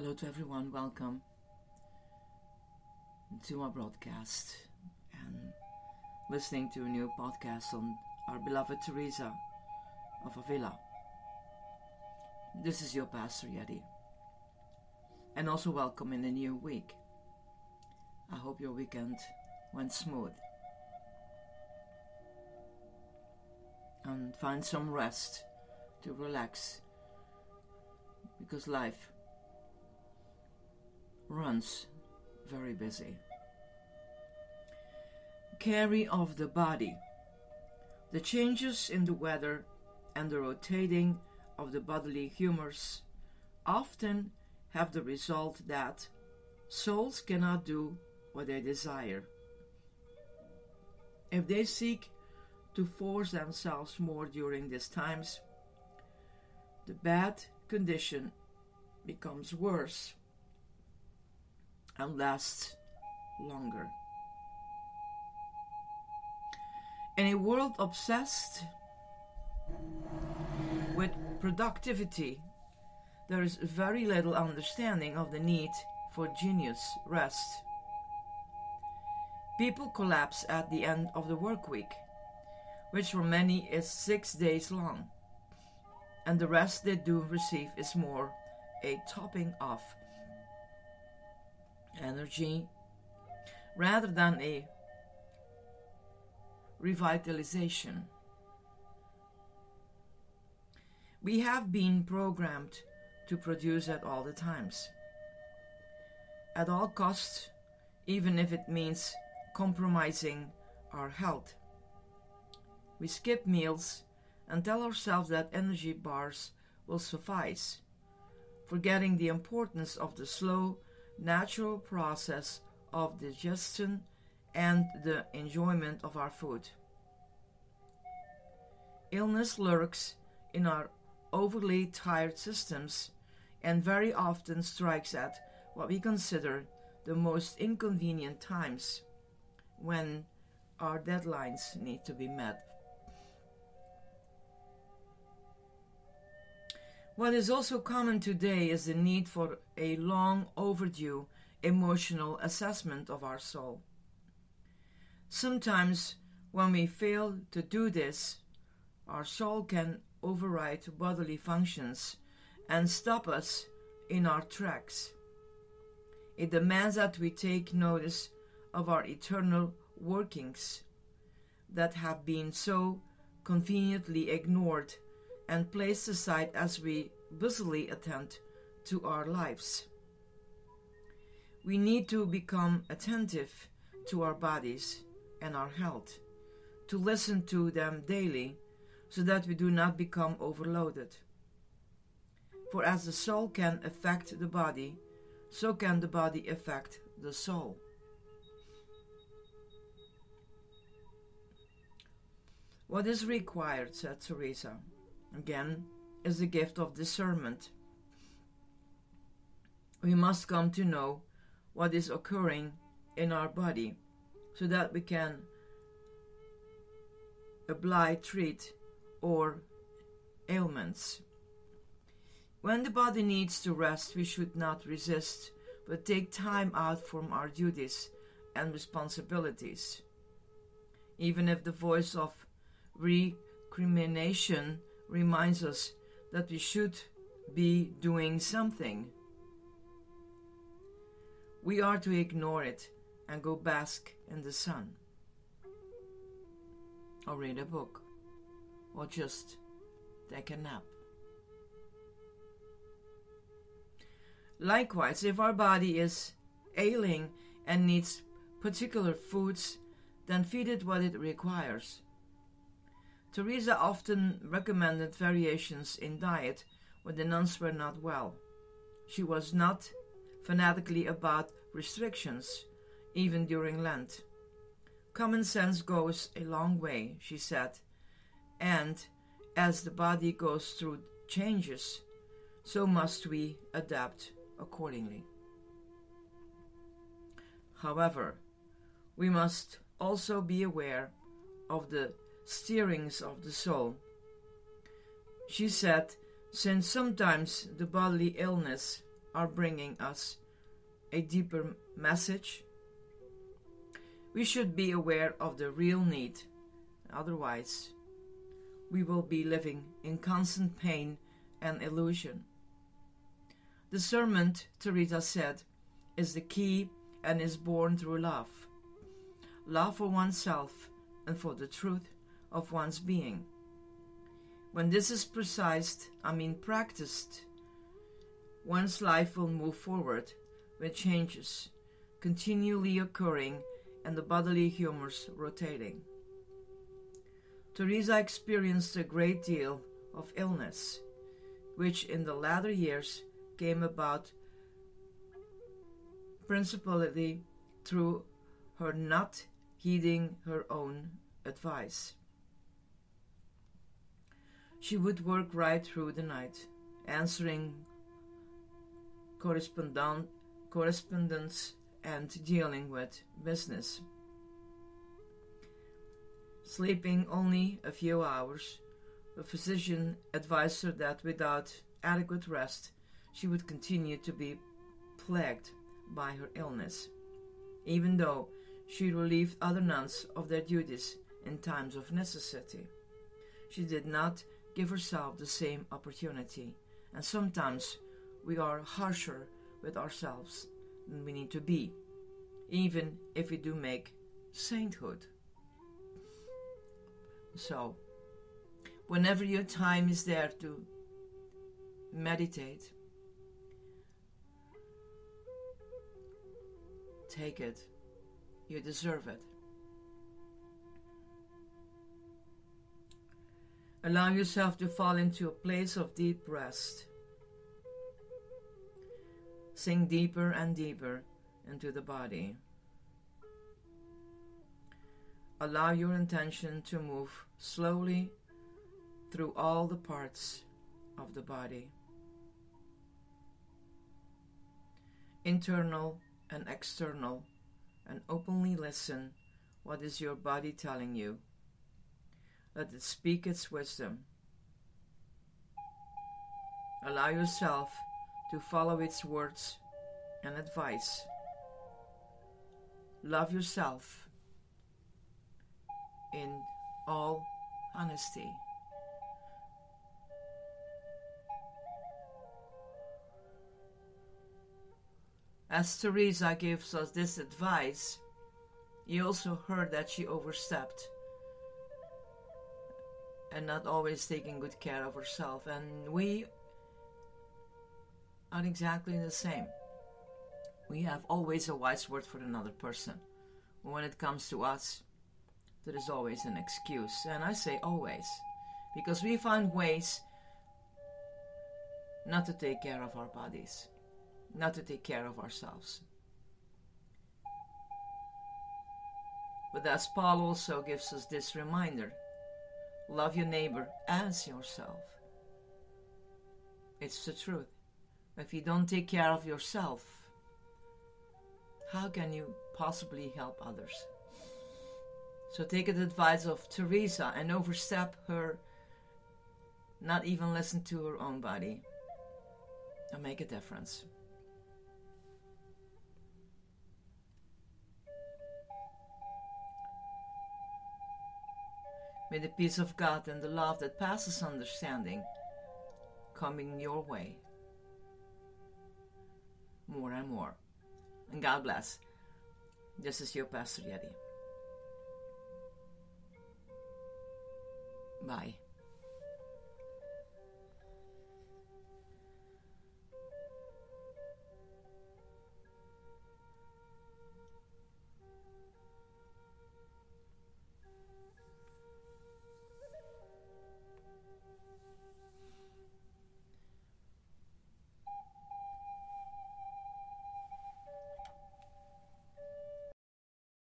Hello to everyone, welcome to my broadcast and listening to a new podcast on our beloved Teresa of Avila. This is your Pastor Yeti, and also welcome in the new week. I hope your weekend went smooth and find some rest to relax, because life runs very busy. Carry of the body. The changes in the weather and the rotating of the bodily humors often have the result that souls cannot do what they desire. If they seek to force themselves more during these times, the bad condition becomes worse and lasts longer. In a world obsessed with productivity, there is very little understanding of the need for genius rest. People collapse at the end of the work week, which for many is 6 days long, and the rest they do receive is more a topping off energy rather than a revitalization. We have been programmed to produce at all the times, at all costs, even if it means compromising our health. We skip meals and tell ourselves that energy bars will suffice, forgetting the importance of the slow, natural process of digestion and the enjoyment of our food. Illness lurks in our overly tired systems and very often strikes at what we consider the most inconvenient times, when our deadlines need to be met. What is also common today is the need for a long overdue emotional assessment of our soul. Sometimes when we fail to do this, our soul can override bodily functions and stop us in our tracks. It demands that we take notice of our eternal workings that have been so conveniently ignored and placed aside as we busily attend to our lives. We need to become attentive to our bodies and our health, to listen to them daily so that we do not become overloaded. For as the soul can affect the body, so can the body affect the soul. What is required, said Teresa, again, is the gift of discernment. We must come to know what is occurring in our body so that we can apply treat or ailments. When the body needs to rest, we should not resist, but take time out from our duties and responsibilities. Even if the voice of recrimination reminds us that we should be doing something, we are to ignore it and go bask in the sun, or read a book, or just take a nap. Likewise, if our body is ailing and needs particular foods, then feed it what it requires. Teresa often recommended variations in diet when the nuns were not well. She was not fanatically about restrictions, even during Lent. Common sense goes a long way, she said, and as the body goes through changes, so must we adapt accordingly. However, we must also be aware of the steerings of the soul. She said, since sometimes the bodily illness are bringing us a deeper message, we should be aware of the real need. Otherwise, we will be living in constant pain and illusion. Discernment, Teresa said, is the key and is born through love. Love for oneself and for the truth of one's being. When this is practiced, one's life will move forward with changes continually occurring and the bodily humors rotating. Teresa experienced a great deal of illness, which in the latter years came about principally through her not heeding her own advice. She would work right through the night, answering correspondence and dealing with business. Sleeping only a few hours, the physician advised her that without adequate rest, she would continue to be plagued by her illness, even though she relieved other nuns of their duties in times of necessity. She did not give herself the same opportunity, and sometimes we are harsher with ourselves than we need to be, even if we do make sainthood. So, whenever your time is there to meditate, take it. You deserve it. Allow yourself to fall into a place of deep rest. Sink deeper and deeper into the body. Allow your intention to move slowly through all the parts of the body, internal and external, and openly listen. What is your body telling you? Let it speak its wisdom. Allow yourself to follow its words and advice. Love yourself in all honesty. As Teresa gives us this advice, you also heard that she overstepped and not always taking good care of herself. And we are exactly the same. We have always a wise word for another person. But when it comes to us, there is always an excuse. And I say always, because we find ways not to take care of our bodies, not to take care of ourselves. But as Paul also gives us this reminder, love your neighbor as yourself. It's the truth. If you don't take care of yourself, how can you possibly help others? So take the advice of Teresa and overstep her, not even listen to her own body, and make a difference. May the peace of God and the love that passes understanding coming your way more and more. And God bless. This is your Pastor Yeti. Bye.